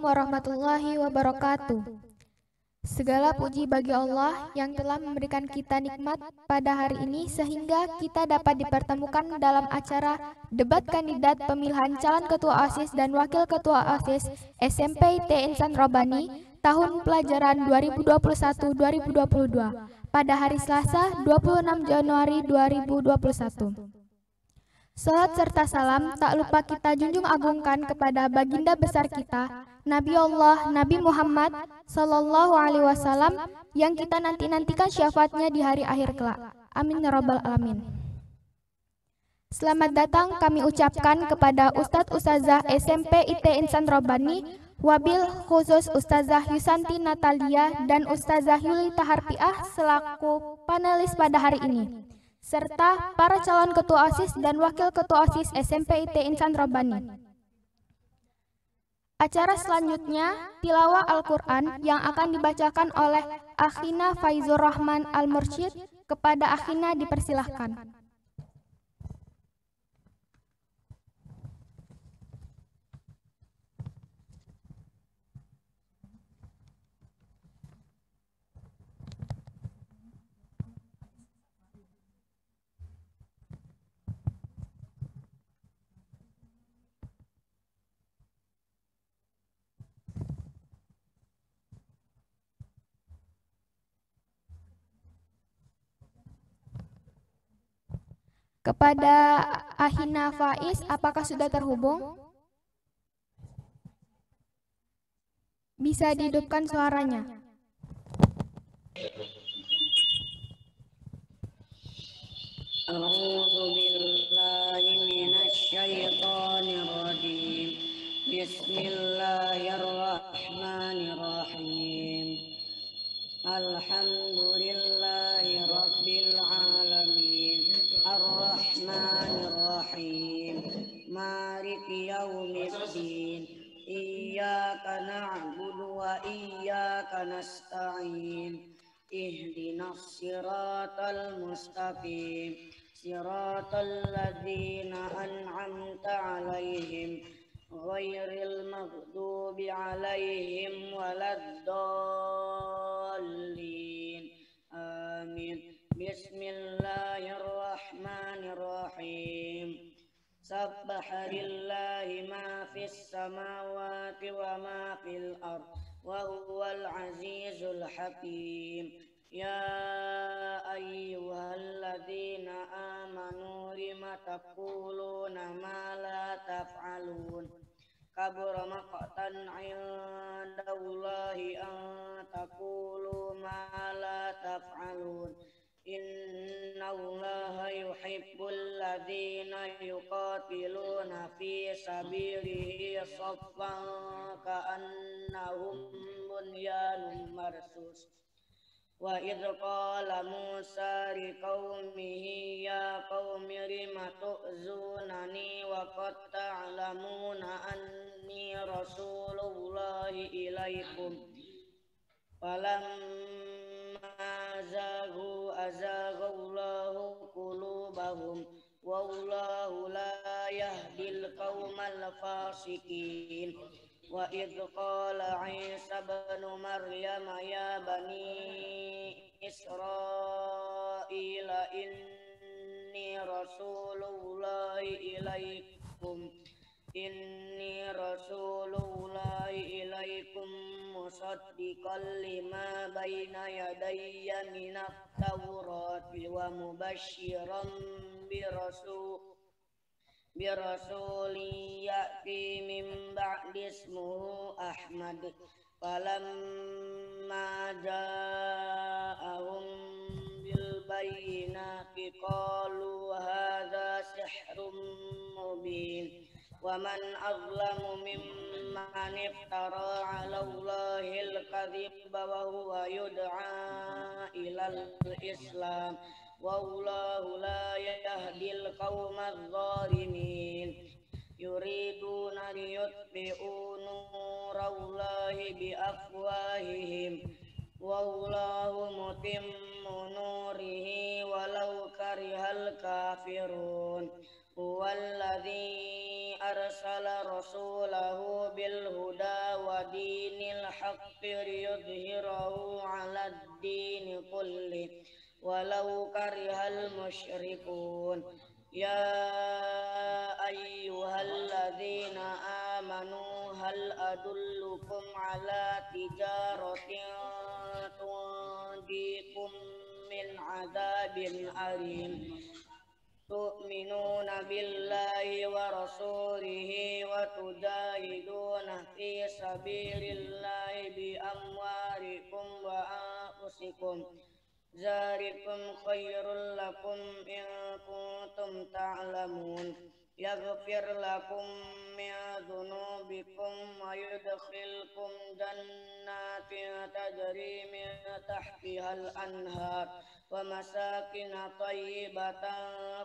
warahmatullahi wabarakatuh. Segala puji bagi Allah yang telah memberikan kita nikmat pada hari ini sehingga kita dapat dipertemukan dalam acara debat kandidat pemilihan calon ketua OSIS dan wakil ketua OSIS SMP IT Insan Robani tahun pelajaran 2021-2022 pada hari Selasa 26 Januari 2021. Salat serta salam tak lupa kita junjung agungkan kepada baginda besar kita, Nabi Allah, Nabi Muhammad Sallallahu Alaihi Wasallam yang kita nantikan syafaatnya di hari akhir kelak. Amin ya rabbal alamin. Selamat datang kami ucapkan kepada Ustadz Ustazah SMP IT Insan Robani, wabil khusus Ustazah Yusanti Natalia dan Ustazah Yuli Taharpiah selaku panelis pada hari ini, serta para calon ketua OSIS dan wakil ketua OSIS SMP IT Insan Robani. Acara selanjutnya tilawah Al-Quran yang akan dibacakan oleh Akhina Faizur Rahman Al-Mursyid. Kepada Akhina dipersilahkan. Kepada Ahina Faiz, apakah sudah terhubung? Bisa dihidupkan suaranya. A'udzu billahi minasy syaithanir rajim. Bismillahirrahmanirrahim. Alhamdulillahi rabbil alamin. Ar-Rahmanir-Rahim. Maliki yaumiddin. Iyyaka na'budu wa iyyaka nasta'in. Ihdinas siratal mustaqim. Siratal ladzina an'amta 'alaihim ghairil maghdubi 'alaihim waladdallin. Amin. Bismillahirrahmanirrahim. Sabbaha lillahi ma fis samawati wa ma fil ard wa huwal azizul hakim. Ya ayyuhalladzina amanu lima taquluna ma la taf'alun. Kabura maqtan 'indallahi an taqulu ma la taf'alun. Innallaha yuhibbul ladzina yuqatiluna fi sabilihi shaffan ka'annahum bunyanun marsus. Wa idh qala Musa liqaumihi ya qaumi lima tu'zunani wa qad ta'lamuna anni rasulullahi ilaikum. Falamma zaghu azaghallahu qulubahum wallahu la yahdil qaumal fasiqin. Wa idh qala Isa ibn Maryam ya bani Israila inni rasulullahi ilaikum musaddiqan lima baina yadayya minat tawrati wa mubasysyiran birasuli ya'ti min ba'di ismuhu Ahmad. Falamma ja'ahum bil bayyinati qalu hadza sihrun mubin. Wa man azlamu mimman iftara 'ala Allahil kadhiba wa huwa yud'a ilal Islam. Wallahu la yahdil qaumadz zalimin. Yuriduna liyutfi'u nurallahi biafwahihim wallahu mutimmu nurihi walau karihal kafirun. Huwallazi arsala rasulahu bil huda wa الحق ليظهره على الدين كله ولو كره المشركون يا أيها الذين آمنوا هل أدلكم على تجارة تنجيكم من عذاب أليم تؤمنون بالله ورسوله وتجاهدون في سبيل الله بأموالكم وأنفسكم ذلكم خير لكم إن كنتم تعلمون يغفر لكم من ذنوبكم ويدخلكم جنات تجري من تحتها الأنهار ومساكن طيبة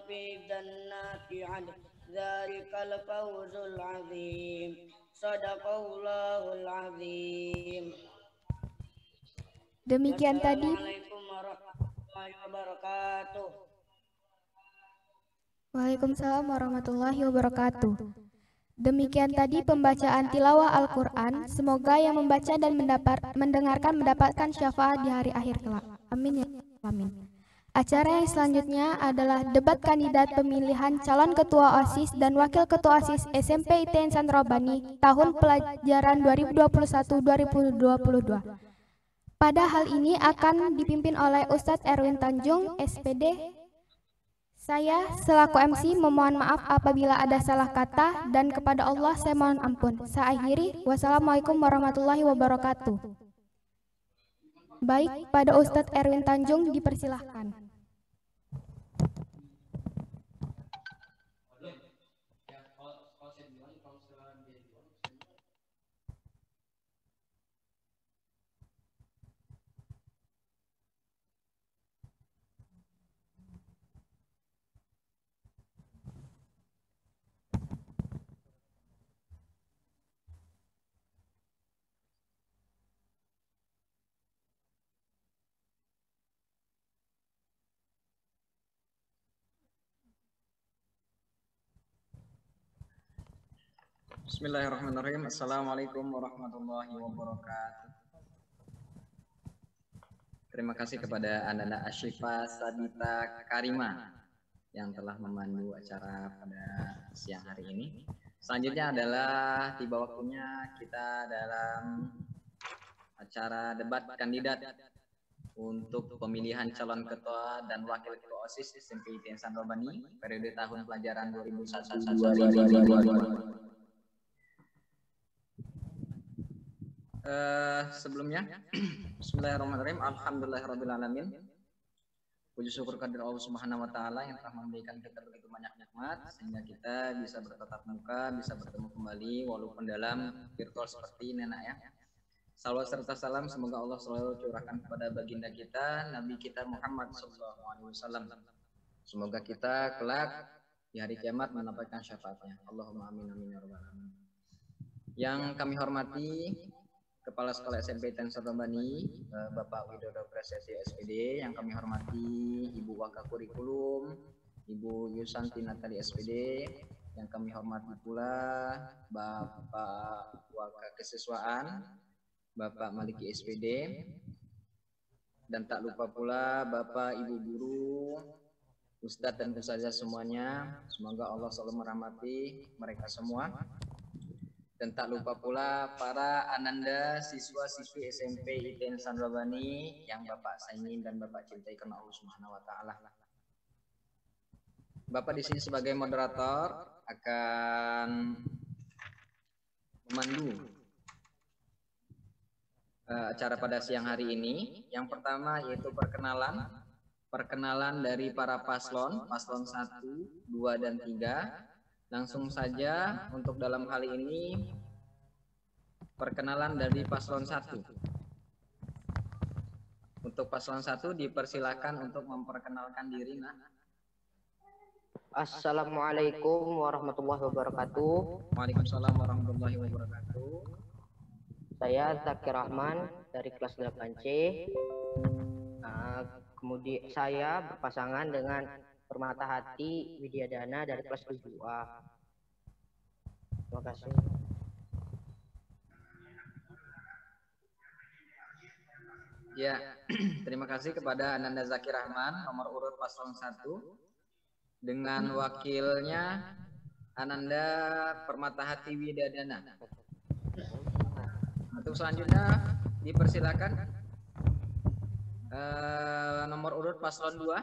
في جنات عدن ذلك الفوز العظيم صدق الله العظيم. Demikian tadi. Wassalamualaikum warahmatullahi wabarakatuh. Waalaikumsalam warahmatullahi wabarakatuh. Demikian tadi pembacaan tilawah Al-Quran. Semoga yang membaca dan mendengarkan mendapatkan syafaat di hari akhir kelak. Amin ya amin. Acara yang selanjutnya adalah debat kandidat pemilihan calon ketua OSIS dan wakil ketua OSIS SMP ITN Sanrobani tahun pelajaran 2021-2022. Pada hal ini akan dipimpin oleh Ustadz Erwin Tanjung, SPD. Saya selaku MC memohon maaf apabila ada salah kata dan kepada Allah saya mohon ampun. Saya akhiri. Wassalamualaikum warahmatullahi wabarakatuh. Baik, pada Ustadz Erwin Tanjung dipersilahkan. Bismillahirrahmanirrahim. Assalamualaikum warahmatullahi wabarakatuh. Terima kasih kepada Anda Asyifa Sabita Karima yang telah memandu acara pada siang hari ini. Selanjutnya adalah tiba waktunya kita dalam acara debat kandidat untuk pemilihan calon ketua dan wakil ketua OSIS SMP ITN Sanrobani periode tahun pelajaran 2021-2022. Sebelumnya, Bismillahirrahmanirrahim. Alhamdulillahirrabbilalamin. Puji syukur kepada Allah Subhanahu wa taala yang telah memberikan kita begitu banyak nikmat sehingga kita bisa bertatap muka, bisa bertemu kembali walaupun dalam virtual seperti ini ya. Salawat serta salam semoga Allah selalu curahkan kepada baginda kita, Nabi kita Muhammad SAW. Semoga kita kelak di hari kiamat mendapatkan syafaatnya. Allahumma amin amin ya rabbal alamin. Yang kami hormati Kepala Sekolah SMP ITN Sanrobani, Bapak Widodo Prasetyo SPD, yang kami hormati Ibu Wakakurikulum, Ibu Yusanti Natali SPD, yang kami hormati pula Bapak Wakakesiswaan, Bapak Maliki SPD, dan tak lupa pula Bapak Ibu Guru, Ustadz dan Ustazah semuanya. Semoga Allah selalu merahmati mereka semua. Dan tak lupa pula para ananda siswa-siswi SMP ITN Sanrobani yang Bapak sayangi dan Bapak cintai karena Allah Subhanahu wa taala. Bapak di sini sebagai moderator akan memandu acara pada siang hari ini. Yang pertama yaitu perkenalan dari para paslon 1, 2 dan 3. Langsung saja untuk dalam hal ini perkenalan dari paslon 1. Untuk paslon 1 dipersilakan untuk memperkenalkan diri. Assalamualaikum warahmatullahi wabarakatuh. Waalaikumsalam warahmatullahi wabarakatuh. Saya Zakir Rahman dari kelas 8C. Kemudian saya berpasangan dengan Permata Hati Widyadana dari kelas 7A. Terima kasih. Ya, terima kasih kepada Ananda Zaki Rahman, nomor urut paslon 1, dengan wakilnya Ananda Permatahati Widadana. Untuk selanjutnya dipersilakan nomor urut paslon 2.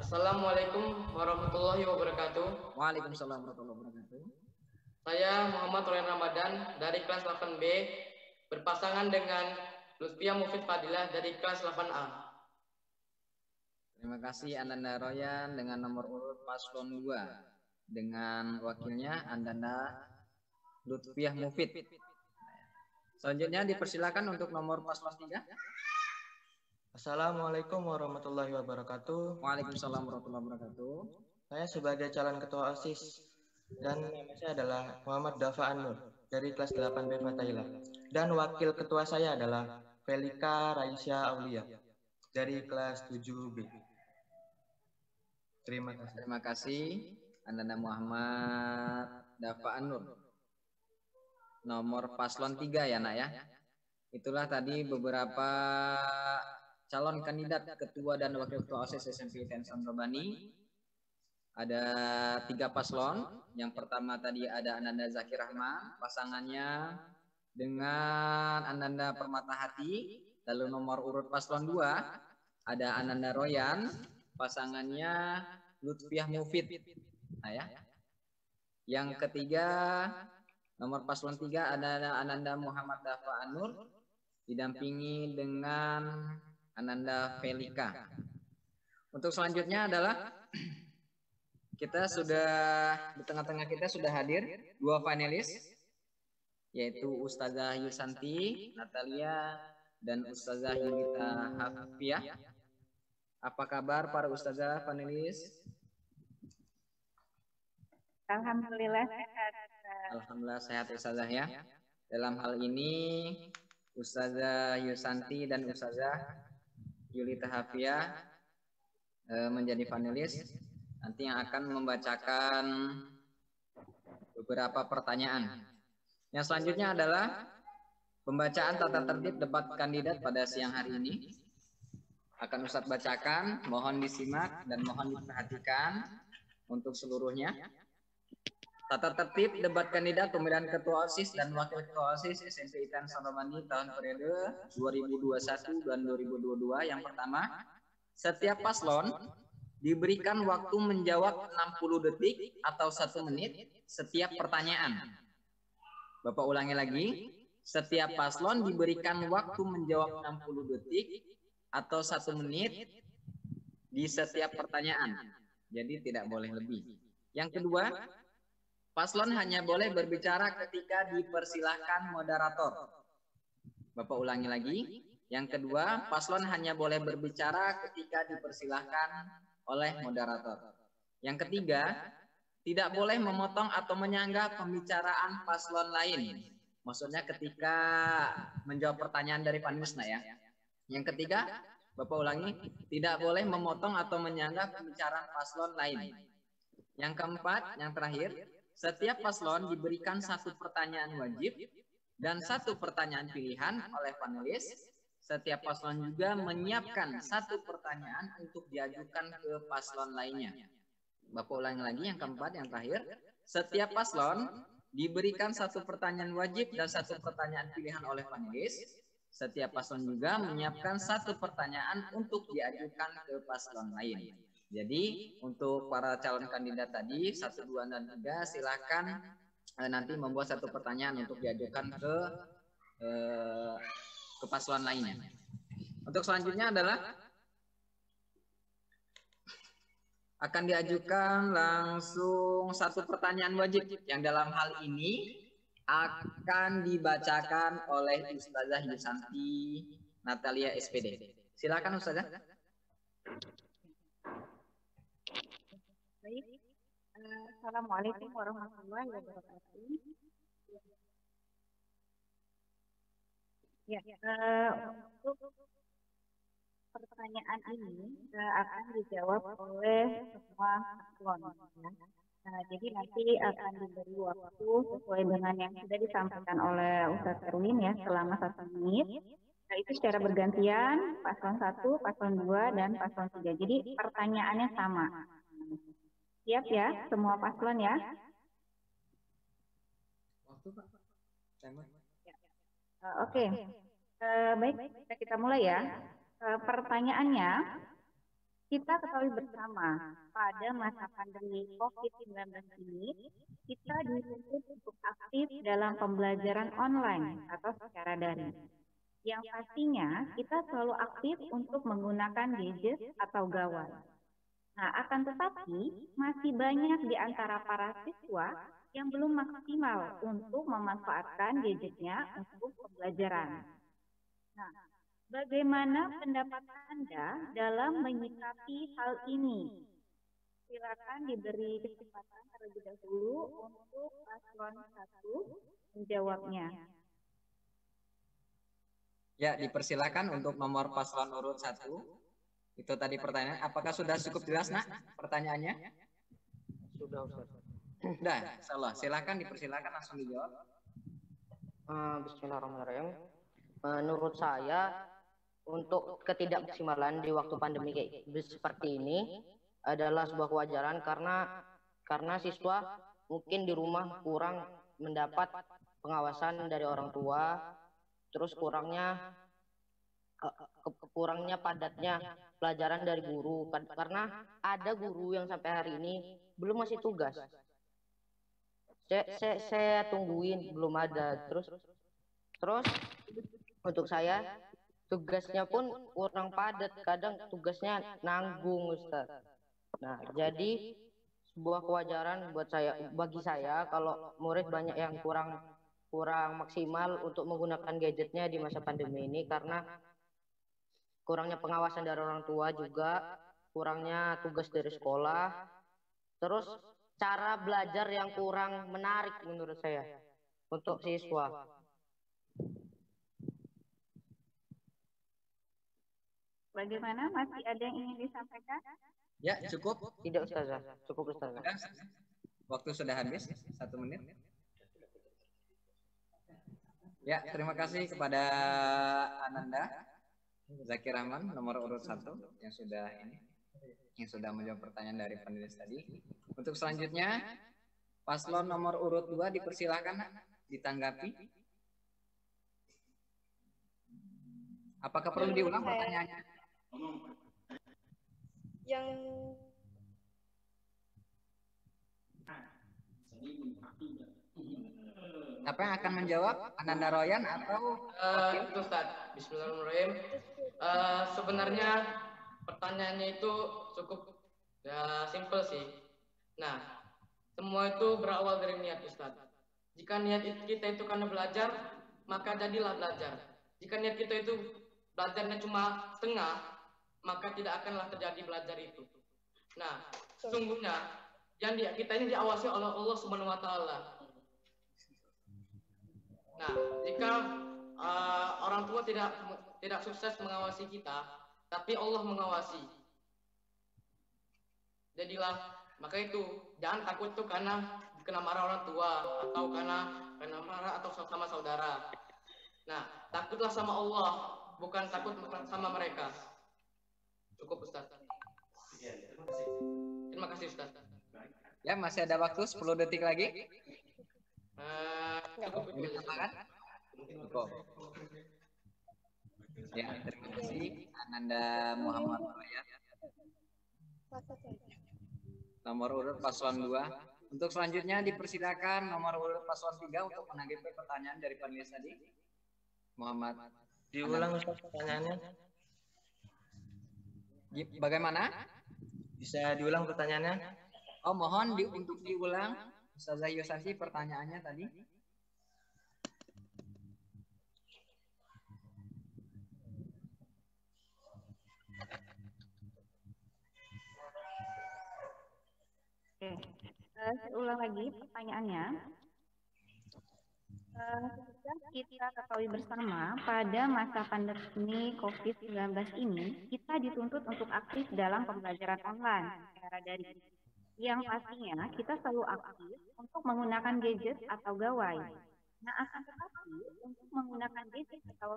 Assalamualaikum warahmatullahi wabarakatuh. Waalaikumsalam warahmatullahi wabarakatuh. Saya Muhammad Royan Ramadan dari kelas 8B berpasangan dengan Lutfiah Mufid Fadilah dari kelas 8A. Terima kasih Ananda Royan dengan nomor urut paslon 2 dengan wakilnya Ananda Lutfiah Mufid. Selanjutnya dipersilakan untuk nomor paslon 3. Assalamualaikum warahmatullahi wabarakatuh. Waalaikumsalam warahmatullahi wabarakatuh. Saya sebagai calon ketua OSIS dan nama saya adalah Muhammad Dafa Anur dari kelas 8B Fatailah. Dan wakil ketua saya adalah Felika Raisya Aulia dari kelas 7B. Terima kasih. Terima kasih Ananda Muhammad Dafa Anur. Nomor paslon 3 ya nak ya. Itulah tadi beberapa calon kandidat ketua dan wakil ketua OSIS SMP ITN Sandrabani. Ada 3 paslon. Yang pertama tadi ada Ananda Zaki Rahman, pasangannya dengan Ananda Permatahati. Lalu nomor urut paslon 2 ada Ananda Royan, pasangannya Lutfiah Mufid. Nah ya. Yang ketiga nomor paslon 3 ada Ananda Muhammad Dafa Anur didampingi dengan Ananda Felika. Untuk selanjutnya adalah kita sudah di tengah-tengah kita sudah hadir 2 panelis, yaitu Ustazah Yusanti Natalia dan Ustazah Yulita Hafiah. Apa kabar para ustazah panelis? Alhamdulillah sehat. Alhamdulillah sehat ustazah ya. Dalam hal ini Ustazah Yusanti dan Ustazah Yulita Hafiah menjadi panelis nanti yang akan membacakan beberapa pertanyaan. Yang selanjutnya adalah pembacaan tata tertib debat kandidat pada siang hari ini. Akan Ustadz bacakan, mohon disimak dan mohon diperhatikan untuk seluruhnya. Tata tertib debat kandidat pemilihan ketua OSIS dan wakil ketua OSIS SMP ITN Sandrabani tahun periode 2021 dan 2022. Yang pertama, setiap paslon diberikan waktu menjawab 60 detik atau 1 menit setiap pertanyaan. Bapak ulangi lagi, setiap paslon diberikan waktu menjawab 60 detik atau 1 menit di setiap pertanyaan. Jadi tidak boleh lebih. Yang kedua, paslon hanya boleh berbicara ketika dipersilahkan moderator. Bapak ulangi lagi. Yang kedua, paslon hanya boleh berbicara ketika dipersilahkan oleh moderator. Yang ketiga, tidak boleh memotong atau menyanggah pembicaraan paslon lain. Maksudnya ketika menjawab pertanyaan dari panelis ya. Yang ketiga, Bapak ulangi, tidak boleh memotong atau menyanggah pembicaraan paslon lain. Yang keempat, yang terakhir, setiap paslon diberikan 1 pertanyaan wajib dan 1 pertanyaan pilihan oleh panelis. Setiap paslon juga menyiapkan 1 pertanyaan untuk diajukan ke paslon lainnya. Bapak ulangi lagi, yang keempat, yang terakhir, setiap paslon diberikan 1 pertanyaan wajib dan 1 pertanyaan pilihan oleh panelis. Setiap paslon juga menyiapkan 1 pertanyaan untuk diajukan ke paslon lain. Jadi untuk para calon kandidat tadi 1, 2, dan 3 silakan nanti membuat 1 pertanyaan untuk diajukan ke paslon lainnya. Untuk selanjutnya adalah akan diajukan langsung 1 pertanyaan wajib yang dalam hal ini akan dibacakan oleh Ustazah Yusanti Natalia SPD. Silakan Ustazah. Baik. Assalamualaikum warahmatullahi wabarakatuh. Ya, untuk pertanyaan ini akan dijawab oleh semua paslon. Jadi nanti akan diberi waktu sesuai dengan yang sudah disampaikan oleh Ustadz Erwin ya selama 1 menit. Nah, itu secara bergantian, paslon 1, paslon 2, dan paslon 3. Jadi pertanyaannya sama. Siap ya, semua paslon ya? Waktu, Pak. Timer. Oke. Baik, kita mulai ya. Pertanyaannya, kita ketahui bersama pada masa pandemi COVID-19 ini, kita dituntut untuk aktif dalam pembelajaran online atau secara daring. Yang pastinya kita selalu aktif untuk menggunakan gadget atau gawai. Nah, akan tetapi masih banyak di antara para siswa yang belum maksimal untuk memanfaatkan gadgetnya untuk pembelajaran. Nah, bagaimana pendapat Anda dalam menyikapi hal ini? Silakan diberi kesempatan terlebih dahulu untuk paslon 1 menjawabnya. Ya, dipersilakan untuk nomor paslon urut 1. Itu tadi pertanyaan. Apakah sudah cukup jelas, Nak, pertanyaannya? Sudah, Ustaz. Sudah, insyaallah. Silakan dipersilakan langsung dijawab. Bismillahirrahmanirrahim. Menurut saya, untuk ketidakmaksimalan di waktu pandemi kayak seperti ini adalah sebuah kewajaran karena siswa mungkin di rumah kurang mendapat pengawasan dari orang tua, terus kurangnya padatnya pelajaran dari guru, karena ada guru yang sampai hari ini belum ngasih tugas. Saya tungguin belum ada. Terus untuk saya tugasnya pun kurang padat, kadang tugasnya nanggung, Ustaz. Nah, jadi sebuah kewajaran bagi saya kalau murid banyak yang kurang maksimal untuk menggunakan gadgetnya di masa pandemi ini, karena kurangnya pengawasan dari orang tua, juga kurangnya tugas dari sekolah, terus cara belajar yang kurang menarik menurut saya untuk siswa. Bagaimana? Masih ada yang ingin disampaikan? Ya, cukup. Tidak, Ustazah. Cukup, Ustazah. Waktu sudah habis, 1 menit. Ya, terima kasih kepada Ananda Zakir Rahman, nomor urut 1 yang sudah menjawab pertanyaan dari penulis tadi. Untuk selanjutnya, paslon nomor urut 2 dipersilakan ditanggapi. Apakah perlu diulang pertanyaannya? Siapa yang akan menjawab? Ananda Royan atau itu Ustaz? Bismillahirrahmanirrahim. Sebenarnya pertanyaannya itu cukup simple sih. Nah, semua itu berawal dari niat, Ustaz. Jika niat kita itu karena belajar, maka jadilah belajar. Jika niat kita itu belajarnya cuma setengah, maka tidak akanlah terjadi belajar itu. Nah, sesungguhnya yang kita ini diawasi oleh Allah Subhanahu wa Ta'ala. Nah, jika orang tua tidak sukses mengawasi kita, tapi Allah mengawasi. Jadilah, maka itu jangan takut tuh karena kena marah orang tua, atau karena marah atau sama saudara. Nah, takutlah sama Allah, bukan takut sama mereka. Cukup, Ustaz. Terima kasih, Ustaz. Ya, masih ada waktu 10 detik lagi. Cukup itu. Cukup. Ya, terima kasih Ananda Muhammad Royan. Nomor urut paslon 2. Untuk selanjutnya dipersilakan nomor urut paslon 3 untuk menanggapi pertanyaan dari panelis tadi. Muhammad. Diulang Ustaz pertanyaannya. Bagaimana? Bisa diulang pertanyaannya? Oh, mohon untuk diulang Ustazah Yosasi pertanyaannya tadi. Oke, saya ulang lagi pertanyaannya. Kita ketahui bersama pada masa pandemi COVID-19 ini, kita dituntut untuk aktif dalam pembelajaran online secara daring. Yang pastinya kita selalu aktif untuk menggunakan gadget atau gawai. Nah, akan tetapi untuk menggunakan gadget atau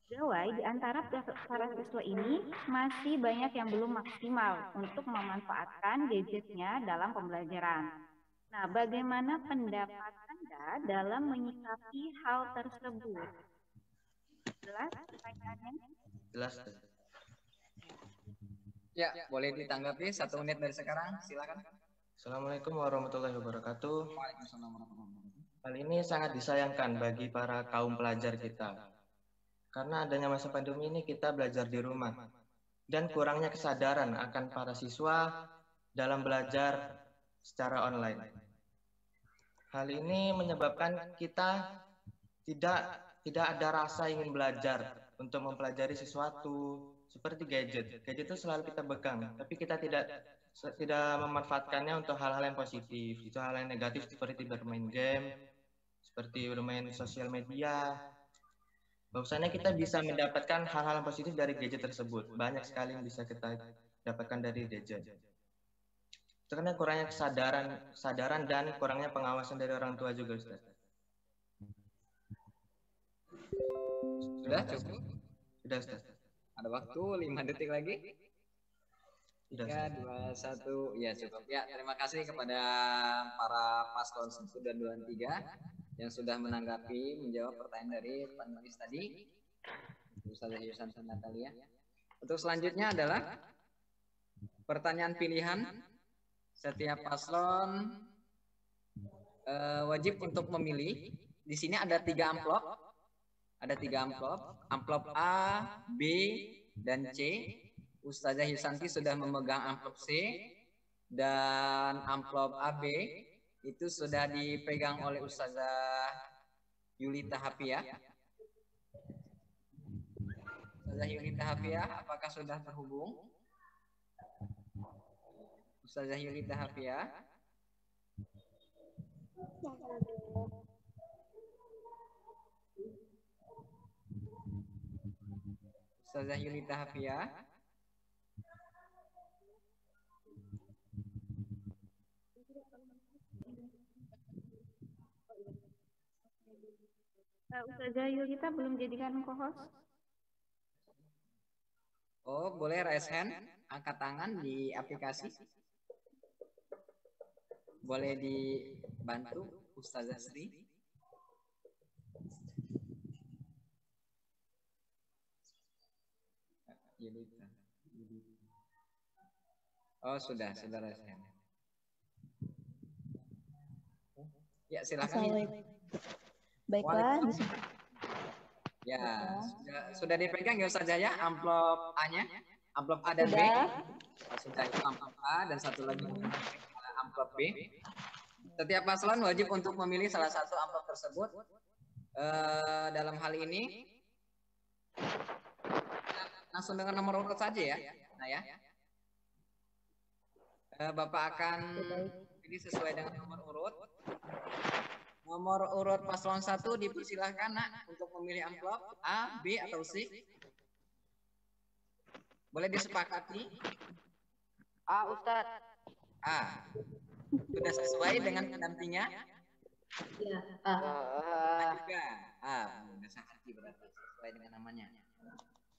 Gawai di antara para siswa ini masih banyak yang belum maksimal untuk memanfaatkan gadgetnya dalam pembelajaran. Nah, bagaimana pendapat Anda dalam menyikapi hal tersebut? Jelas pertanyaannya? Jelas. Ya, boleh ditanggapi 1 menit dari sekarang. Silakan. Assalamualaikum warahmatullahi wabarakatuh. Waalaikumsalam warahmatullahi wabarakatuh. Hal ini sangat disayangkan bagi para kaum pelajar kita. Karena adanya masa pandemi ini kita belajar di rumah. Dan kurangnya kesadaran akan para siswa dalam belajar secara online. Hal ini menyebabkan kita tidak ada rasa ingin belajar untuk mempelajari sesuatu seperti gadget. Gadget itu selalu kita pegang, tapi kita tidak memanfaatkannya untuk hal-hal yang positif. Itu hal yang negatif seperti bermain game, seperti bermain sosial media. Bahwasannya kita bisa mendapatkan hal-hal yang positif dari gadget tersebut. Banyak sekali yang bisa kita dapatkan dari gadget. Itu karena kurangnya kesadaran dan kurangnya pengawasan dari orang tua juga, Ustaz. Sudah cukup? Sudah, Ustaz. Ada waktu 5 detik lagi. Sudah, 3, 2, 1. Ya, cukup. Ya, terima kasih kepada para paslon 1 dan 2 dan 3 yang sudah menanggapi, menjawab pertanyaan dari panelis tadi. Ustazah Yusanti Natalia. Untuk selanjutnya adalah pertanyaan pilihan. Setiap paslon wajib untuk memilih. Di sini ada 3 amplop. Ada 3 amplop. Amplop A, B, dan C. Ustazah Yusanti sudah memegang amplop C. Dan amplop AB itu sudah dipegang oleh Ustazah Yulita Hafia. Ustazah Yulita Hafia, apakah sudah terhubung? Ustazah Yulita Hafia. Ustazah Yulita Hafia. Ustazah Yulita belum jadikan co-host. Oh, boleh raise hand, angkat tangan di aplikasi. Boleh dibantu Ustazah Sri. Oh, sudah raise hand. Ya, silakan. Baiklah. Ya, sudah dipegang ya Ustazah ya amplop A-nya, amplop A dan B. Sudah itu amplop A dan satu lagi amplop B. Setiap paslon wajib untuk memilih salah satu amplop tersebut. Dalam hal ini langsung dengan nomor urut saja ya. Nah ya. Bapak akan pilih sesuai dengan nomor urut. Nomor urut paslon 1 dipersilahkan nak untuk memilih amplop A, B, atau C. Boleh disepakati? A, Ustadz. A. Sudah sesuai dengan pendampingnya? Ya, A juga. A. Sudah sakti berarti sesuai dengan namanya.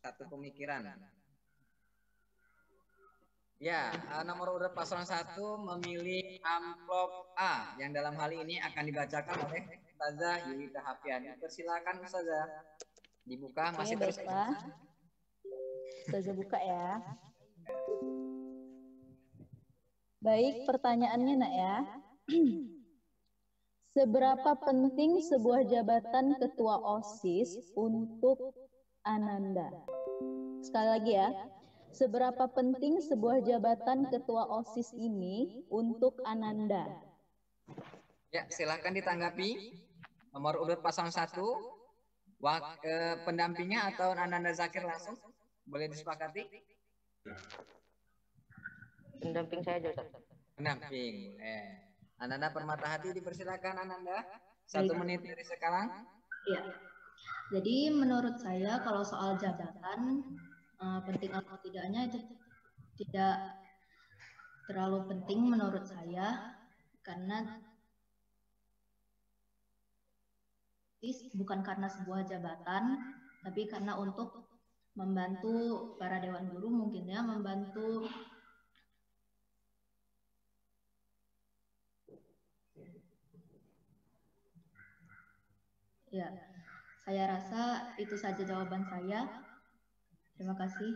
Satu pemikiran. Ya, nomor urut paslon 1 memilih amplop A yang dalam hal ini akan dibacakan oleh Ustazah Yulita Hafia. Persilakan Ustazah. Dibuka masih terus. Ustazah buka ya. Baik, pertanyaannya nak ya. Seberapa penting sebuah jabatan ketua OSIS untuk Ananda? Sekali lagi ya. Seberapa penting sebuah jabatan ketua OSIS ini untuk Ananda? Ya, silahkan ditanggapi. Nomor urut paslon 1, pendampingnya atau Ananda Zakir langsung? Boleh disepakati? Pendamping saya aja, Ustaz. Pendamping. Ananda Permatahati dipersilakan Ananda. 1 menit dari sekarang. Ya. Jadi menurut saya kalau soal jabatan penting atau tidaknya itu tidak terlalu penting menurut saya karena bukan karena sebuah jabatan Tapi karena untuk membantu para dewan guru mungkin ya, membantu ya, saya rasa itu saja jawaban saya. Terima kasih.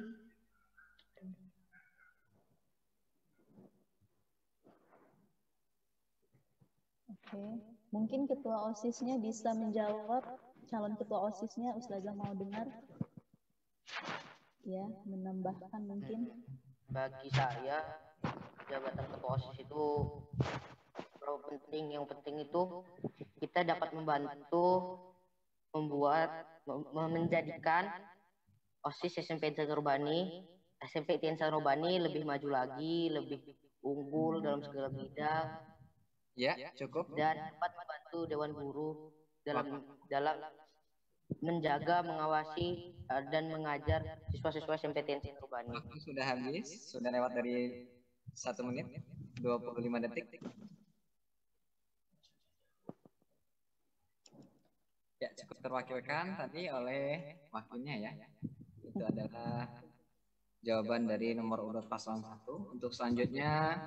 Oke, mungkin ketua OSIS-nya bisa menjawab. Calon ketua OSIS-nya, Ustazah mau dengar. Ya, menambahkan mungkin. Bagi saya, jabatan ketua OSIS itu terlalu penting. Yang penting itu kita dapat membantu menjadikan OSIS SMP TN Sanrobani lebih maju lagi, lebih unggul dalam segala bidang. Ya, cukup. Dan dapat membantu Dewan Guru dalam menjaga, mengawasi, dan mengajar siswa-siswa SMP TN Sanrobani. Waktu sudah habis, sudah lewat dari 1 menit 25 detik. Ya, cukup terwakilkan tadi oleh wakilnya ya. Itu adalah jawaban dari nomor urut paslon 1. Untuk selanjutnya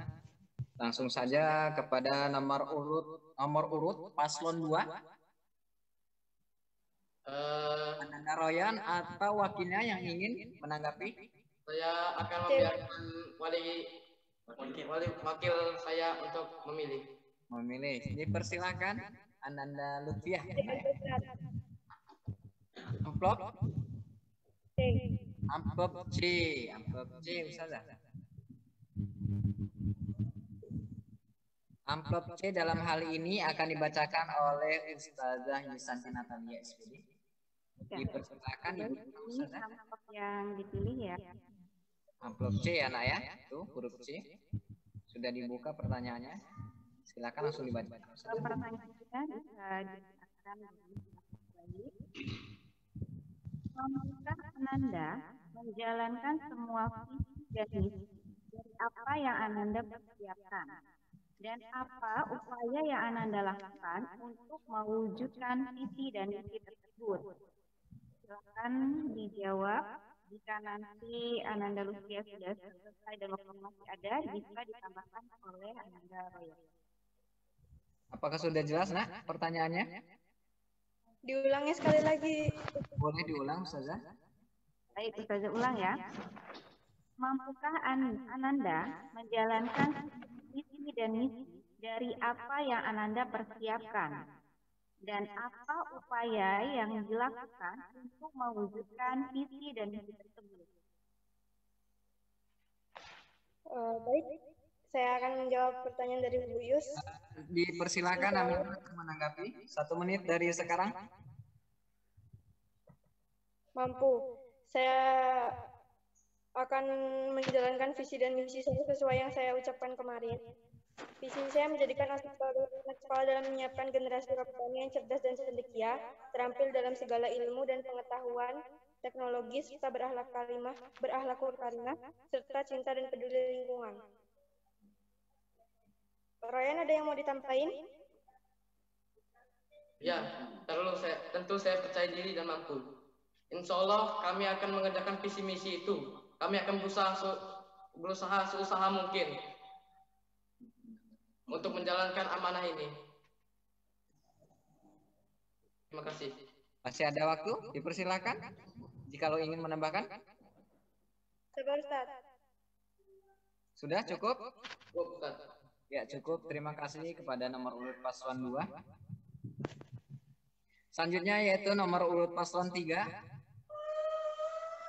langsung saja kepada nomor urut paslon 2. Ananda Royan atau wakilnya yang ingin menanggapi? Saya akan membiarkan wakil saya untuk memilih. Dipersilakan Ananda Lutfiah. Amplop C. Ustazah. Amplop C dalam hal ini akan dibacakan oleh Ustazah Yusanti Natalia SPD. Dipersilakan Ibu Ustazah. Amplop yang dipilih ya. Amplop C ya nak ya. Tuh huruf C. Sudah dibuka pertanyaannya. Silakan langsung dibaca. Pertanyaannya bisa dibacakan kembali. Mampukah Ananda menjalankan semua visi dan misi dari apa yang Ananda persiapkan? Dan apa upaya yang Ananda lakukan untuk mewujudkan visi dan misi tersebut? Silakan dijawab. Jika nanti Ananda Lutfiah sudah selesai dan waktu masih ada, bisa ditambahkan oleh Ananda Royan. Apakah sudah jelas nak pertanyaannya? Diulangnya sekali lagi. Boleh diulang Ustazah? Baik, Ustazah ulang ya. Mampukah Ananda menjalankan visi dan misi dari apa yang Ananda persiapkan? Dan apa upaya yang dilakukan untuk mewujudkan visi dan misi tersebut? Baik, saya akan menjawab pertanyaan dari Bu Yus. Dipersilakan Anda menanggapi 1 menit dari sekarang. Mampu. Saya akan menjalankan visi dan misi saya sesuai yang saya ucapkan kemarin. Visi saya menjadikan anak sekolah dalam menyiapkan generasi petani yang cerdas dan cendekia, terampil dalam segala ilmu dan pengetahuan, teknologi, serta berakhlakul karimah, serta cinta dan peduli lingkungan. Ryan, ada yang mau ditampain? Ya, tentu saya percaya diri dan mampu. Insya Allah kami akan mengerjakan visi misi itu. Kami akan berusaha seusaha mungkin untuk menjalankan amanah ini. Terima kasih. Masih ada waktu? Dipersilakan. Jikalau ingin menambahkan. Sabar, Ustaz. Sudah cukup? Cukup, Ustaz. Ya, cukup. Terima kasih kepada nomor urut paslon 2. Selanjutnya yaitu nomor urut paslon 3.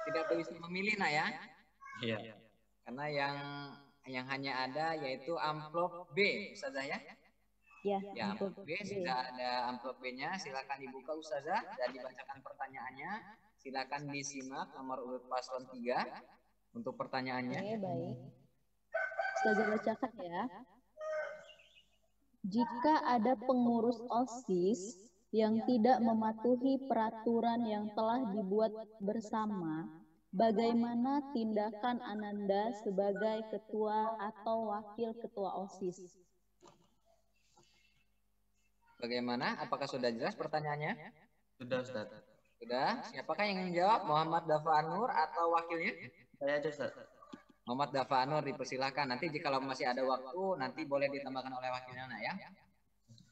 Tidak bisa memilih nak ya? Iya. Karena yang hanya ada yaitu amplop B, Ustazah ya? Ya, amplop B sudah ada amplop B-nya. Silakan dibuka Ustazah dan dibacakan pertanyaannya. Silakan disimak nomor urut paslon 3 untuk pertanyaannya. Oke, baik. Ustazah bacakan ya. Jika ada pengurus OSIS yang tidak mematuhi peraturan yang telah dibuat bersama, bagaimana tindakan Ananda sebagai ketua atau wakil ketua OSIS? Bagaimana? Apakah sudah jelas pertanyaannya? Sudah, Ustaz. Sudah? Siapakah yang menjawab? Muhammad Dafa Anur atau wakilnya? Saya aja, Ustaz. Muhammad Dafa Anur, dipersilahkan. Nanti jika masih ada waktu, nanti boleh ditambahkan oleh wakilnya, ya.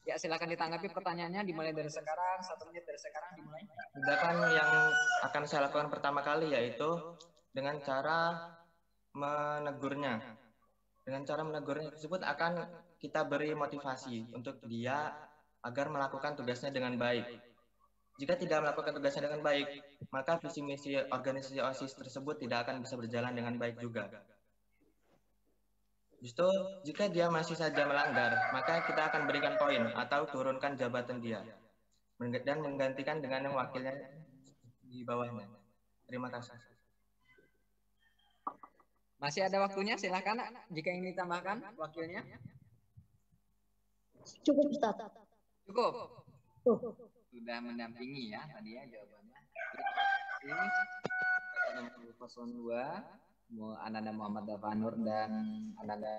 Ya, silakan ditanggapi pertanyaannya. Dimulai dari sekarang, 1 menit dari sekarang dimulai. Tindakan yang akan saya lakukan pertama kali yaitu dengan cara menegurnya. Dengan cara menegurnya tersebut akan kita beri motivasi untuk dia agar melakukan tugasnya dengan baik. Jika tidak melakukan tugasnya dengan baik, maka visi misi organisasi OSIS tersebut tidak akan bisa berjalan dengan baik juga. Justru jika dia masih saja melanggar, maka kita akan berikan poin atau turunkan jabatan dia dan menggantikan dengan yang wakilnya di bawahnya. Terima kasih. Masih ada waktunya, silakan jika ingin ditambahkan wakilnya. Cukup, Ustaz. Cukup. Sudah mendampingi ya tadi ya jawabannya. Ini nomor 02 Ananda Muhammad Dafa Anur dan Ananda.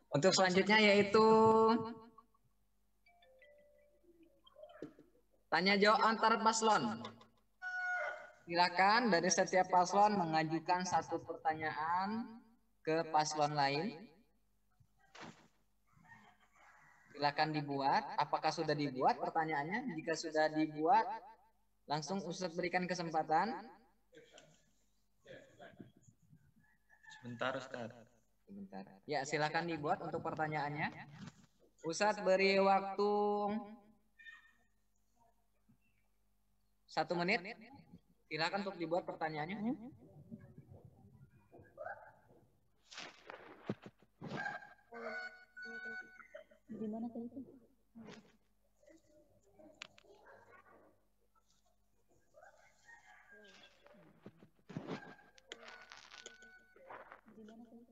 Untuk selanjutnya yaitu tanya jawab antar paslon. Silakan dari setiap paslon mengajukan 1 pertanyaan ke paslon lain. Silakan dibuat. Apakah sudah dibuat pertanyaannya? Jika sudah dibuat, langsung Ustadz berikan kesempatan. Sebentar, Ustaz. Sebentar. Ya, silakan dibuat untuk pertanyaannya. Ustadz beri waktu 1 menit. Silakan untuk dibuat pertanyaannya. Gimana tadi itu? Gimana tadi itu?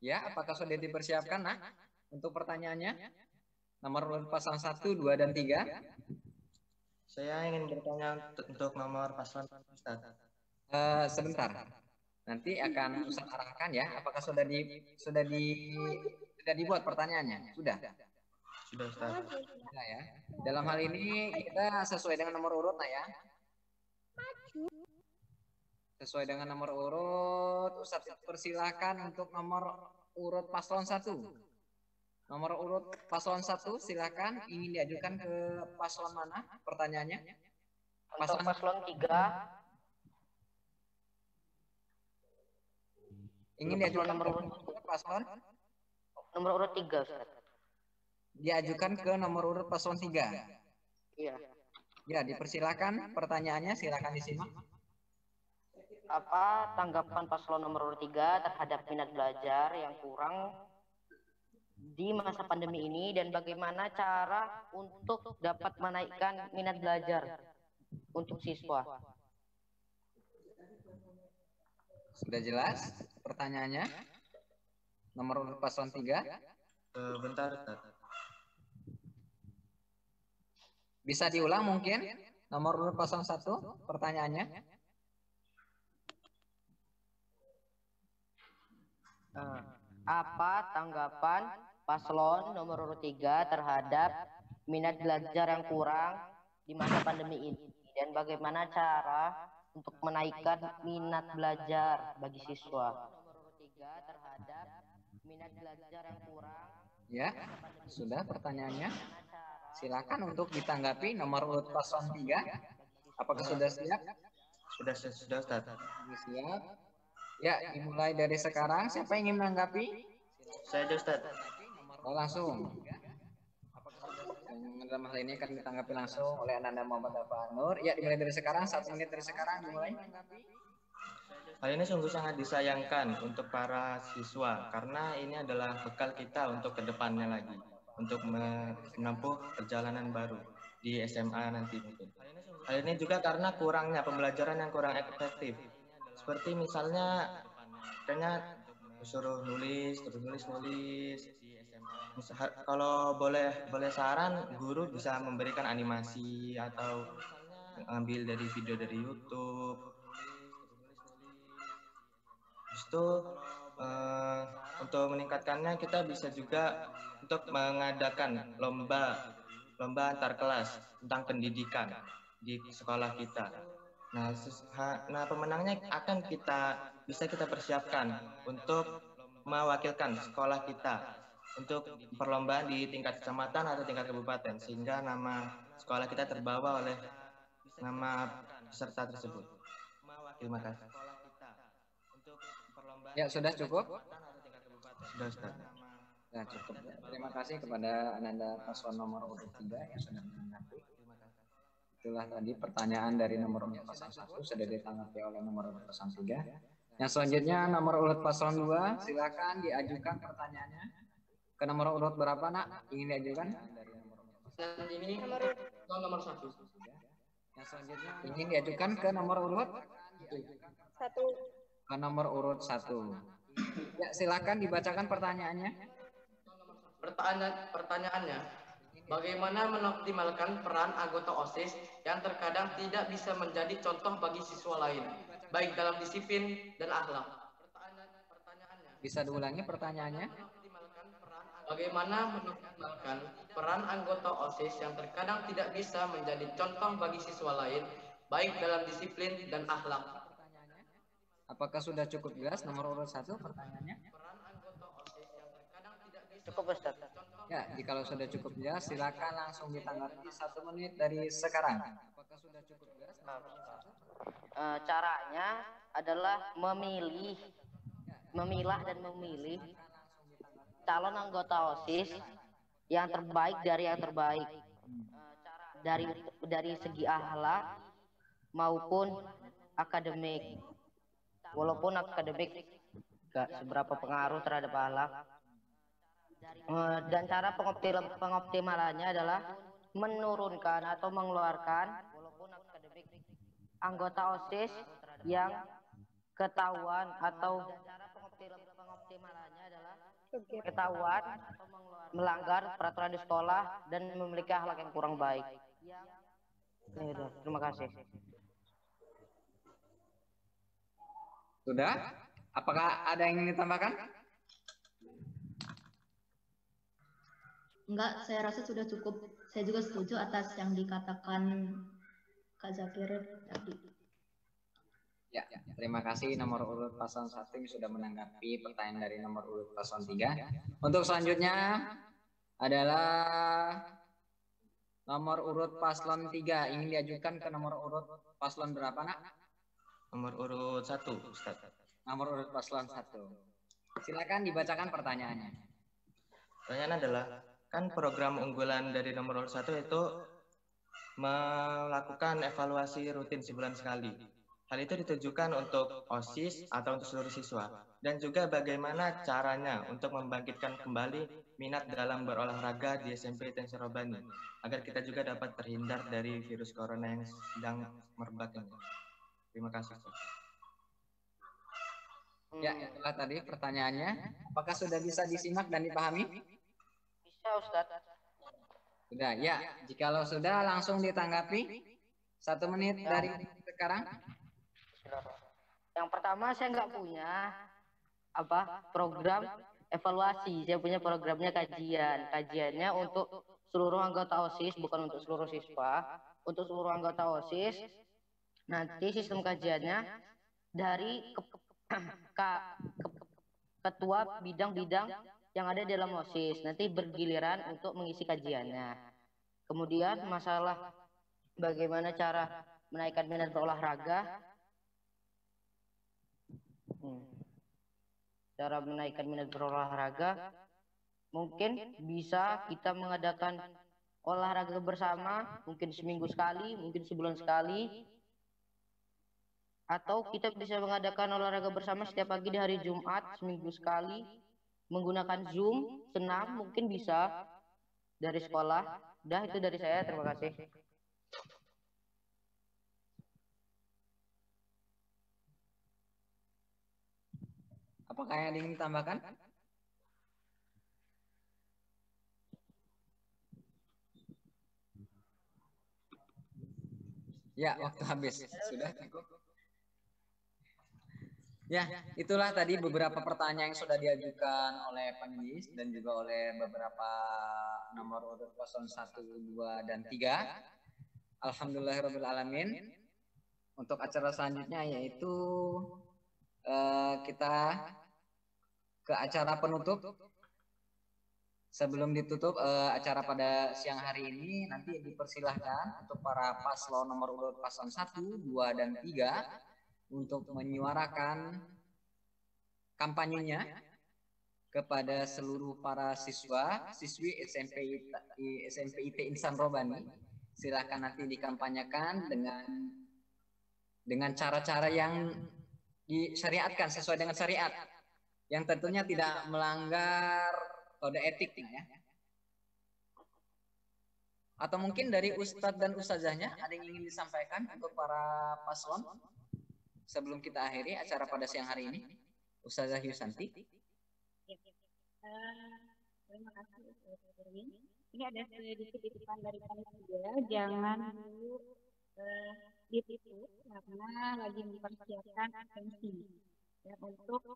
Ya, apakah sudah dipersiapkan, nah, untuk pertanyaannya? Nomor urut paslon 1, 2, dan 3. Saya ingin bertanya untuk nomor paslon, Ustaz. Sebentar. Nanti akan Ustaz arahkan ya. Apakah sudah dibuat pertanyaannya? Sudah. Sudah, Ustaz. Sudah ya. Dalam hal ini kita sesuai dengan nomor urut, nah ya. Sesuai dengan nomor urut, Ustaz persilahkan untuk nomor urut paslon 1. Nomor urut paslon 1 silakan, ingin diajukan ke paslon mana pertanyaannya? Untuk paslon 3 ingin diajukan nomor urut paslon nomor urut 3, Ustaz. Diajukan ke nomor urut paslon 3. Iya. Ya, dipersilakan pertanyaannya, silakan disimak. Apa tanggapan paslon nomor urut 3 terhadap minat belajar yang kurang di masa pandemi ini, dan bagaimana cara untuk dapat menaikkan minat belajar untuk siswa? Sudah jelas pertanyaannya? Nomor urut paslon 3. Bentar, Ustaz. Bisa diulang mungkin? Nomor urut paslon 1 pertanyaannya. Apa tanggapan paslon nomor urut 3 terhadap minat belajar yang kurang di masa pandemi ini, dan bagaimana cara untuk menaikkan minat belajar bagi siswa? Ya, sudah pertanyaannya. Silakan untuk ditanggapi nomor urut paslon 3. Apakah sudah siap? Sudah, Ustaz. Siap. Ya, dimulai dari sekarang. Siapa yang ingin menanggapi? Saya aja, Ustaz. Oh, langsung. Dalam hal ini akan ditanggapi langsung oleh Ananda Muhammad Dafa Nur. Ya, dimulai dari sekarang. 1 menit dari sekarang dimulai. Hal ini sungguh sangat disayangkan untuk para siswa, karena ini adalah bekal kita untuk kedepannya lagi, untuk menempuh perjalanan baru di SMA nanti mungkin. Hal ini juga karena kurangnya pembelajaran yang kurang efektif. Seperti misalnya kayaknya suruh nulis. Kalau boleh saran, guru bisa memberikan animasi atau ambil dari video dari YouTube. Itu untuk meningkatkannya kita bisa juga untuk mengadakan lomba antar kelas tentang pendidikan di sekolah kita. Nah, pemenangnya akan bisa kita persiapkan untuk mewakilkan sekolah kita untuk perlombaan di tingkat kecamatan atau tingkat kabupaten, sehingga nama sekolah kita terbawa oleh nama peserta tersebut. Terima kasih. Ya, sudah cukup? Sudah, Ustaz. Nah, cukup. Terima kasih kepada Ananda paslon nomor urut 3 yang sudah menanggapi. Itulah tadi pertanyaan dari nomor urut paslon 1 sudah ditanggapi oleh nomor urut paslon 3. Yang selanjutnya nomor urut paslon 2, silakan diajukan pertanyaannya. Ke nomor urut berapa, Nak? Ingin diajukan? Ini nomor 1. Yang selanjutnya ingin diajukan ke nomor urut 1. Ke nomor urut 1. Ya, silakan dibacakan pertanyaannya. Pertanyaannya, bagaimana mengoptimalkan peran anggota OSIS yang terkadang tidak bisa menjadi contoh bagi siswa lain, baik dalam disiplin dan akhlak? Bisa diulangi pertanyaannya? Bagaimana mengoptimalkan peran anggota OSIS yang terkadang tidak bisa menjadi contoh bagi siswa lain, baik dalam disiplin dan akhlak? Apakah sudah cukup jelas nomor urut 1 pertanyaannya? Cukup, Ustaz. Ya, jika sudah cukup jelas, silakan langsung ditanggapi 1 menit dari sekarang. Apakah sudah cukup jelas? Caranya adalah memilah dan memilih calon anggota OSIS yang terbaik dari yang terbaik, dari segi akhlak maupun akademik. Walaupun akademik gak seberapa pengaruh terhadap akhlak. Dan cara pengoptimalannya adalah menurunkan atau mengeluarkan anggota OSIS yang ketahuan atau melanggar peraturan di sekolah dan memiliki akhlak yang kurang baik. Terima kasih. Sudah? Apakah ada yang ingin ditambahkan? Enggak, saya rasa sudah cukup. Saya juga setuju atas yang dikatakan Kak Zakir tadi. Ya, terima kasih nomor urut paslon 1 yang sudah menanggapi pertanyaan dari nomor urut paslon 3. Untuk selanjutnya, adalah nomor urut paslon 3. Ingin diajukan ke nomor urut paslon berapa, Nak? Nomor urut 1, Ustaz. Nomor urut paslon 1. Silakan dibacakan pertanyaannya. Pertanyaan adalah, kan program unggulan dari nomor urut 1 itu melakukan evaluasi rutin sebulan sekali. Hal itu ditujukan untuk OSIS atau untuk seluruh siswa. Dan juga bagaimana caranya untuk membangkitkan kembali minat dalam berolahraga di SMP Tengser Robani, agar kita juga dapat terhindar dari virus corona yang sedang merebak ini. Terima kasih. Ya, itulah tadi pertanyaannya. Apakah sudah bisa disimak dan dipahami? Bisa, Ustaz. Sudah, ya. Jikalau sudah, langsung ditanggapi. 1 menit dari sekarang. Yang pertama, saya nggak punya program evaluasi. Saya punya programnya kajian. Kajiannya untuk seluruh anggota OSIS, bukan untuk seluruh siswa. Untuk seluruh anggota OSIS, nanti sistem kajiannya dari ketua bidang-bidang yang ada dalam OSIS. Nanti bergiliran untuk mengisi kajiannya. Kemudian masalah bagaimana cara menaikkan minat berolahraga. Cara menaikkan minat berolahraga, mungkin bisa kita mengadakan olahraga bersama, mungkin seminggu sekali, mungkin sebulan sekali, atau kita bisa mengadakan olahraga bersama setiap pagi di hari Jumat, seminggu sekali, menggunakan Zoom, senam, mungkin bisa dari sekolah. Udah, itu dari saya, terima kasih. Apakah yang ingin ditambahkan? Ya, waktu habis. Sudah cukup. Ya, itulah tadi beberapa pertanyaan yang sudah diajukan oleh penulis dan juga oleh beberapa nomor urut paslon 1, 2, dan 3. Alhamdulillahirrahmanirrahim. Untuk acara selanjutnya yaitu kita ke acara penutup. Sebelum ditutup acara pada siang hari ini, nanti dipersilahkan untuk para paslon nomor urut paslon 1, 2, dan 3 untuk menyuarakan kampanyenya kepada seluruh para siswi SMP IT Insan Robani. Silakan nanti dikampanyekan dengan cara-cara yang disyariatkan sesuai dengan syariat, yang tentunya tidak melanggar kode etik ya. Atau mungkin dari Ustadz dan Ustazahnya ada yang ingin disampaikan untuk para paslon sebelum kita akhiri acara pada siang hari ini. Ustazah Yusanti. Terima kasih Ustaz Erwin. Ini ada sedikit titipan dari panitia, jangan dulu ditutup karena lagi mempersiapkan absensi. Ya, untuk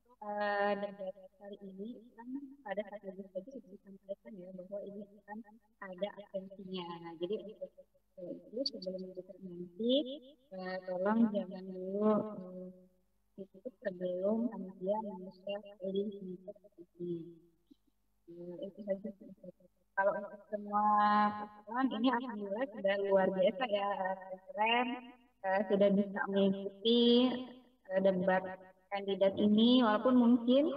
debat kali ini kan pada saat debat tadi sudah disampaikan ya bahwa ini kan ada absensinya. Nah, jadi untuk itu sebelum debat nanti tolong jangan dulu ditutup sebelum panitia men-share link untuk absensi. Itu saja. Kalau untuk semua pasangan ini alhamdulillah sudah luar biasa ya, keren, sudah bisa mengikuti debat kandidat ini, walaupun mungkin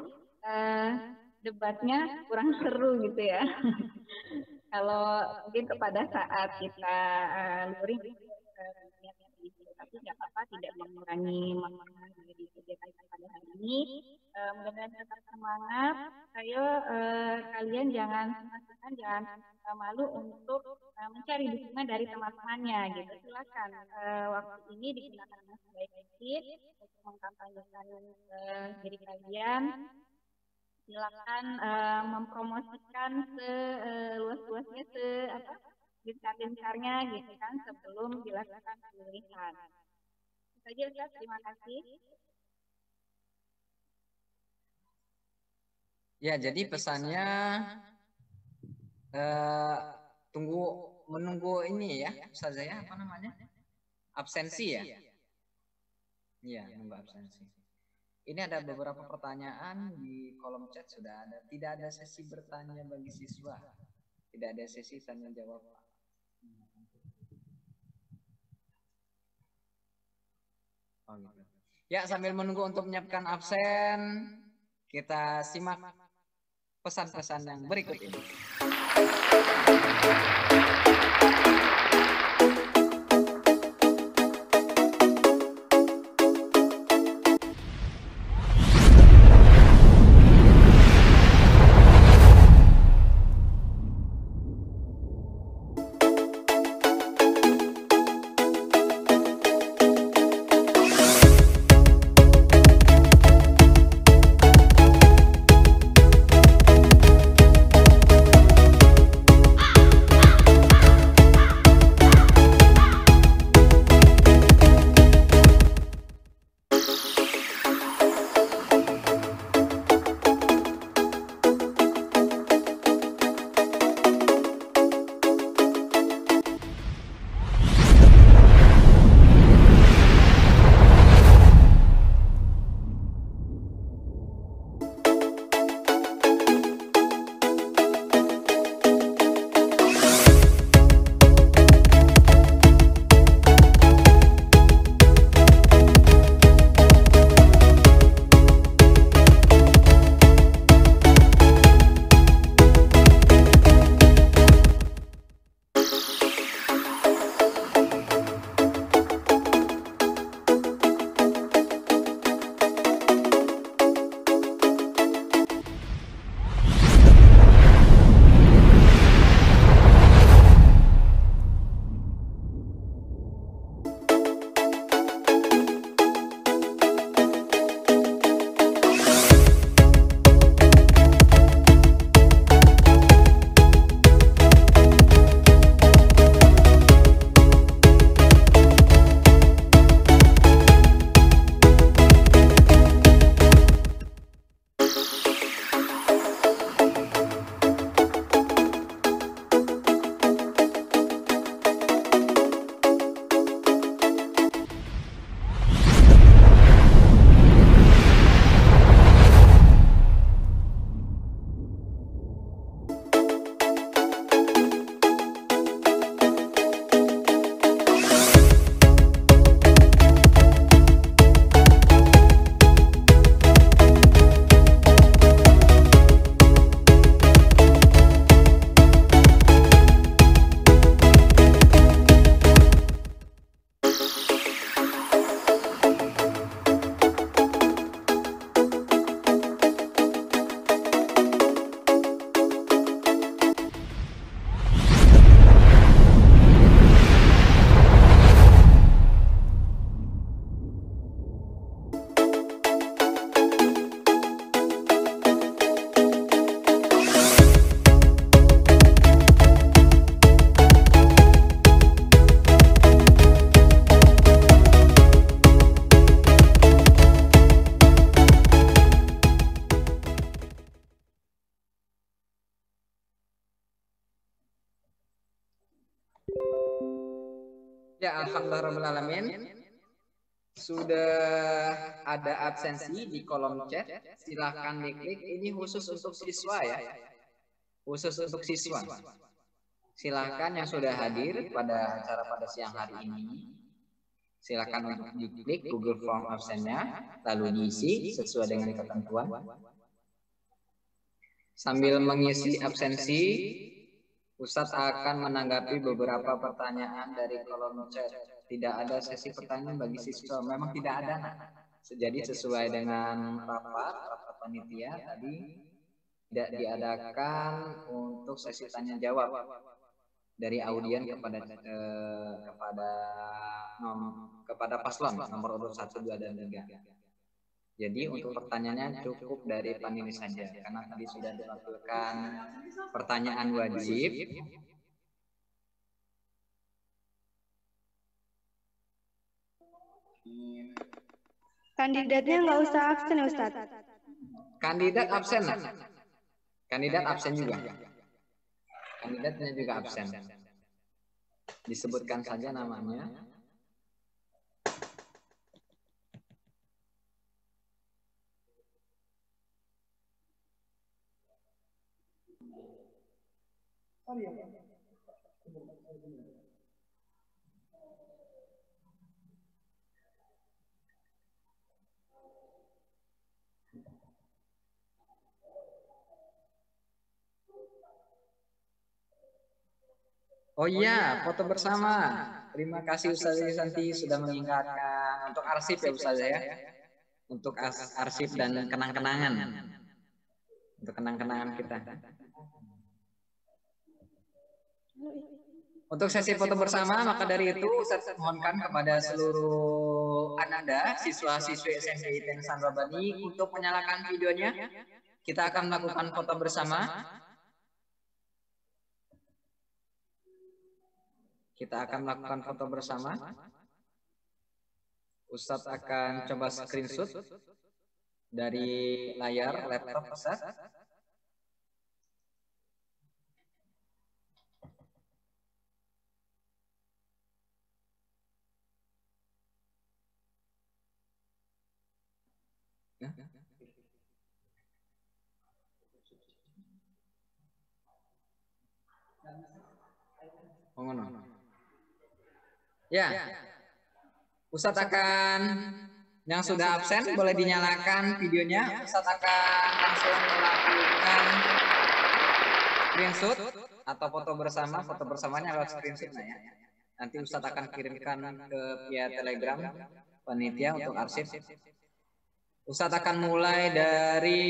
debatnya kurang seru gitu ya. Kalau mungkin kepada saat kita luring, tapi nggak apa-apa, tidak mengurangi manfaat dari kegiatan pada hari ini. Mudah-mudahan tetap semangat. Ayo kalian jangan malu untuk mencari dukungan dari teman-temannya gitu. Silakan waktu ini digunakan dengan sebaik mungkin untuk mengkampanyekan diri kalian. Silakan mempromosikan seluas-luasnya, gencar-gencarnya gitu kan sebelum dilakukan pemilihan. Itu saja Ustaz, terima kasih. Ya, jadi pesannya menunggu ini ya, Ustazah ya, apa namanya? Absensi ya? Iya, menunggu absensi. Ini ada beberapa pertanyaan di kolom chat sudah ada. Tidak ada sesi bertanya bagi siswa. Tidak ada sesi tanya jawab. Oh, gitu. Ya, sambil menunggu untuk menyiapkan absen, kita simak pesan-pesan yang berikut ini. Ya, alhamdulillahirrahmanirrahim. Sudah ada absensi di kolom chat. Silahkan diklik. Ini khusus untuk siswa ya. Khusus untuk siswa. Silahkan yang sudah hadir pada acara pada siang hari ini. Silahkan untuk diklik Google Form absennya. Lalu diisi sesuai dengan ketentuan. Sambil mengisi absensi, Ustadz akan menanggapi beberapa pertanyaan dari kolom chat. Tidak ada sesi pertanyaan bagi siswa. Memang tidak ada. Jadi sesuai dengan rapat panitia tadi tidak diadakan untuk sesi tanya jawab dari audien kepada paslon nomor urut 1, 2, dan 3. Jadi untuk pertanyaannya cukup dari panitia saja karena tadi sudah dilakukan pertanyaan wajib. Kandidatnya nggak usah absen ya Ustaz? Kandidat absen. Kandidat absen juga. Kandidatnya juga absen. Disebutkan saja namanya. Oh iya, foto bersama. Terima kasih Ustazah Santi sudah mengingatkan untuk arsip ya Ustazah ya. Untuk arsip dan kenang-kenangan. Untuk kenang-kenangan kita. Untuk sesi foto bersama, maka dari itu saya mohonkan kepada seluruh Ananda, siswa-siswi SMP ITN Ihsan Rabbani untuk menyalakan videonya. Kita akan melakukan foto bersama. Kita akan melakukan foto bersama. Ustadz akan coba screenshot dari layar laptop Ustadz. Ya, Ustadz akan yang sudah absen boleh dinyalakan videonya. Ustadz akan langsung melakukan screenshot atau foto bersama. Foto bersamanya lewat screenshot ya. Nanti Ustadz akan kirimkan ke via Telegram panitia untuk arsip. Ustadz akan mulai dari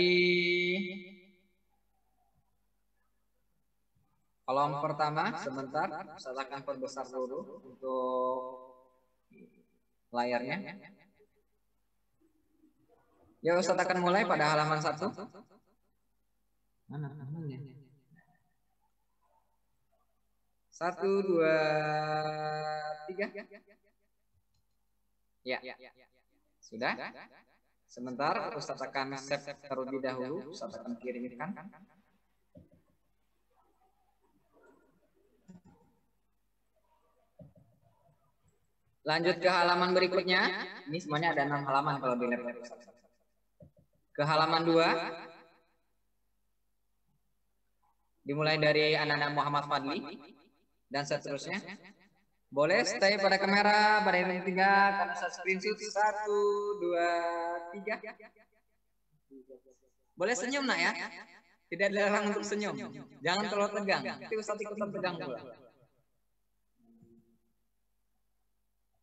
kolom pertama. Sebentar, Ustadz akan perbesar dulu untuk layarnya. Ya, Ustadz akan mulai pada halaman 1. Mana halamannya? 1, 2, 3. Ya, sudah. Sebentar, Ustadz akan save terlebih dahulu. Ustadz akan kirimkan. Lanjut ke halaman berikutnya. Ini semuanya ada 6 halaman kalau di laptop. Ke halaman 2. Dimulai dari Ananda Muhammad Fadli dan seterusnya. Boleh stay pada kamera pada yang 3 karena saya screenshot 1, 2, 3. Boleh senyum nak ya. Tidak dilarang untuk senyum. Jangan terlalu tegang. Nanti Ustadz ikutan tegang pula.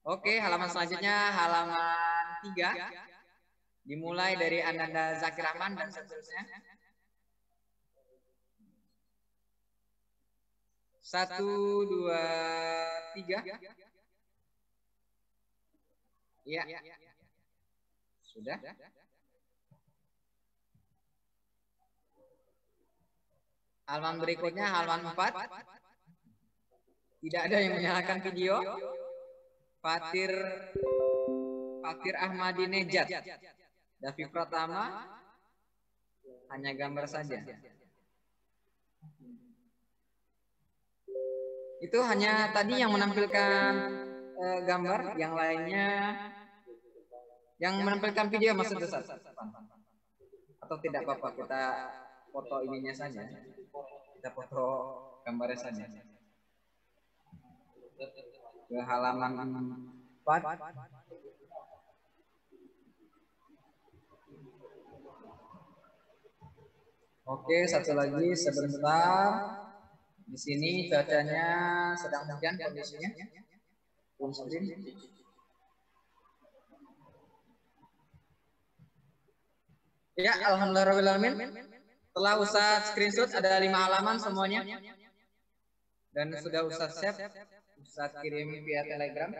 Oke, halaman selanjutnya halaman 3. Dimulai dari Ananda Zakir Rahman dan seterusnya. 1, 2, 3. Ya. Sudah. Halaman berikutnya halaman 4. Tidak ada yang menyalakan video. Fatir Ahmadi Nejat. Davi Pratama hanya gambar saja. Itu hanya tadi yang menampilkan gambar, yang lainnya yang menampilkan video maksudnya atau tidak apa-apa, kita foto ininya saja, kita foto gambarnya saja. Ke halaman 4. Oke, satu lagi sebentar. Di sini cuacanya sedang hujan kondisinya. Ya, alhamdulillahirobbilalamin. Setelah Ustadz screenshot ada 5 halaman semuanya. Dan sudah Ustadz save, Ustadz kirim via Telegram.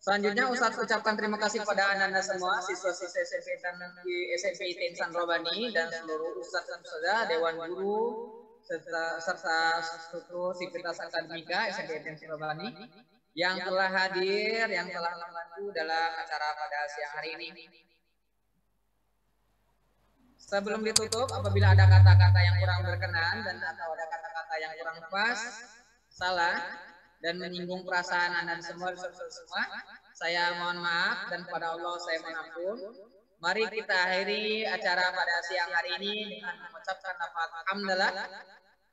Selanjutnya Ustadz ucapkan terima kasih kepada Anda semua, siswa-siswa SMP ITN Ihsan Rabbani dan seluruh Ustadz dan Ustazah, Dewan Guru, serta struktur Sivitas Akademika SMP ITN Ihsan Rabbani yang telah hadir, yang telah membantu dalam acara pada siang hari ini. Sebelum ditutup, apabila ada kata-kata yang kurang berkenan dan atau ada kata-kata yang kurang pas, salah, dan menyinggung perasaan Anda semua, saya mohon maaf dan kepada Allah saya mohon ampun. Mari kita akhiri acara pada siang hari ini dengan mengucapkan lafaz hamdalah,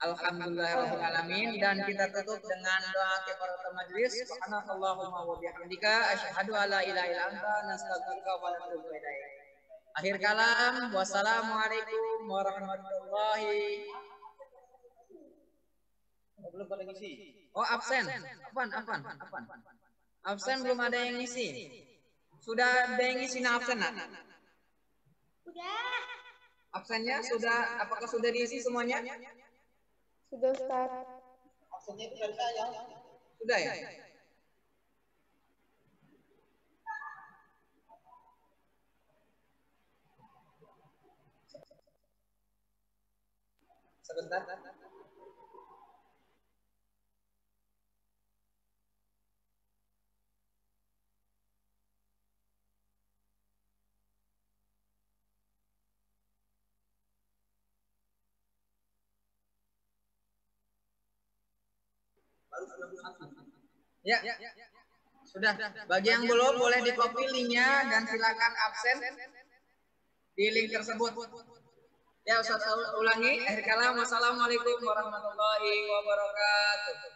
alhamdulillahirabbil alamin, dan kita tutup dengan doa kifaratul majlis. Subhanakallahumma wa bihamdika asyhadu alla ilaha illa anta nastaghfiruka wa natubu ilaik. Akhir kalam, wassalamualaikum warahmatullahi. Belum pada ngisi. Oh, absen. Apaan? Absen belum ada yang ngisi. Sudah ada yang ngisi absen, nak? Sudah. Absennya sudah, apakah sudah diisi semuanya? Sudah, Ustaz. Absennya itu dari saya. Sudah ya? Sebentar. Ya, sudah. Bagi yang belum, boleh di copy linknya dan silakan absen di link tersebut. Ya, Ustaz ulangi. Akhir kalam, wassalamualaikum warahmatullahi wabarakatuh.